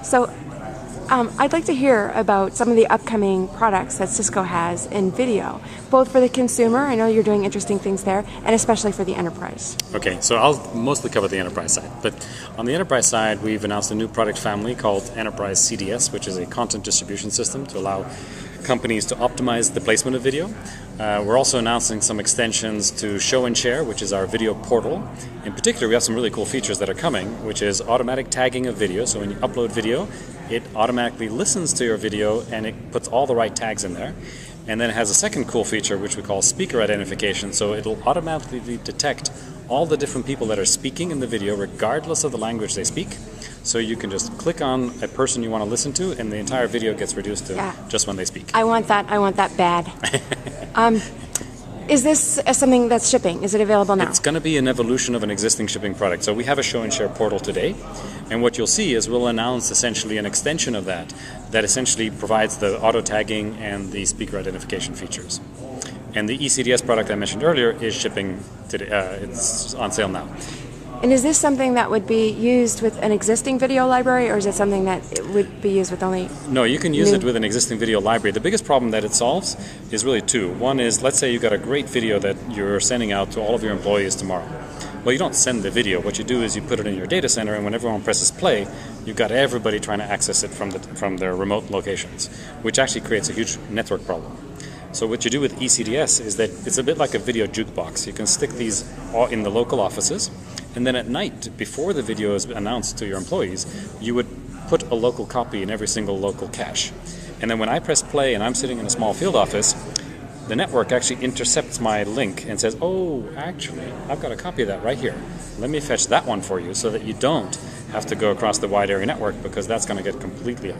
So I'd like to hear about some of the upcoming products that Cisco has in video, both for the consumer, I know you're doing interesting things there, and especially for the enterprise. Okay, so I'll mostly cover the enterprise side. But on the enterprise side, we've announced a new product family called Enterprise CDS, which is a content distribution system to allow companies to optimize the placement of video. We're also announcing some extensions to Show and Share, which is our video portal. In particular, we have some really cool features that are coming, which is automatic tagging of video. So when you upload video, it automatically listens to your video and it puts all the right tags in there. And then it has a second cool feature, which we call speaker identification. So it'll automatically detect all the different people that are speaking in the video, regardless of the language they speak. So you can just click on a person you want to listen to, and the entire video gets reduced to just when they speak. I want that bad. Is this something that's shipping? Is it available now? It's going to be an evolution of an existing shipping product. So we have a Show and Share portal today, and what you'll see is we'll announce essentially an extension of that essentially provides the auto tagging and the speaker identification features. And the ECDS product I mentioned earlier is shipping today. It's on sale now. And is this something that would be used with an existing video library, or is it something that it would be used with only? No, you can use it with an existing video library. The biggest problem that it solves is really two. One is, let's say you've got a great video that you're sending out to all of your employees tomorrow. Well, you don't send the video. What you do is you put it in your data center, and when everyone presses play, you've got everybody trying to access it from their remote locations, which actually creates a huge network problem. So what you do with ECDS is that it's a bit like a video jukebox. You can stick these all in the local offices, and then at night, before the video is announced to your employees, you would put a local copy in every single local cache. And then when I press play and I'm sitting in a small field office, the network actually intercepts my link and says, oh, actually, I've got a copy of that right here. Let me fetch that one for you so that you don't have to go across the wide area network, because that's going to get completely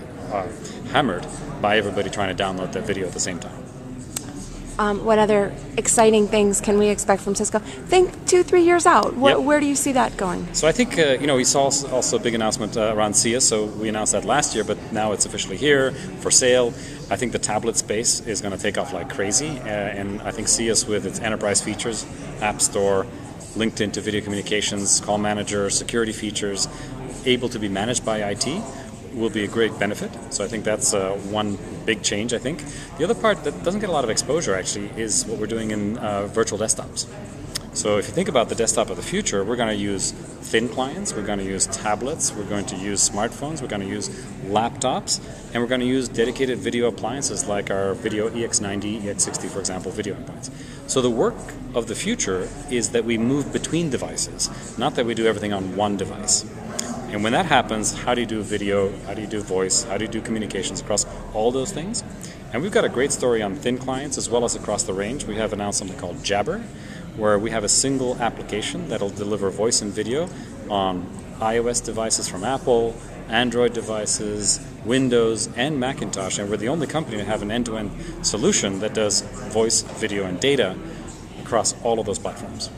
hammered by everybody trying to download that video at the same time. What other exciting things can we expect from Cisco? Think 2-3 years out. Where do you see that going? So I think, we saw also a big announcement around SIA. So we announced that last year, but now it's officially here for sale. I think the tablet space is going to take off like crazy. And I think SIA, with its enterprise features, App Store, linked into video communications, call manager, security features, able to be managed by IT, will be a great benefit. So I think that's one big change, I think. The other part that doesn't get a lot of exposure, actually, is what we're doing in virtual desktops. So if you think about the desktop of the future, we're going to use thin clients, we're going to use tablets, we're going to use smartphones, we're going to use laptops, and we're going to use dedicated video appliances like our Video EX90, EX60, for example, video endpoints. So the work of the future is that we move between devices, not that we do everything on one device. And when that happens, how do you do video, how do you do voice, how do you do communications across all those things? And we've got a great story on thin clients as well as across the range. We have announced something called Jabber, where we have a single application that'll deliver voice and video on iOS devices from Apple, Android devices, Windows, and Macintosh. And we're the only company to have an end-to-end solution that does voice, video, and data across all of those platforms.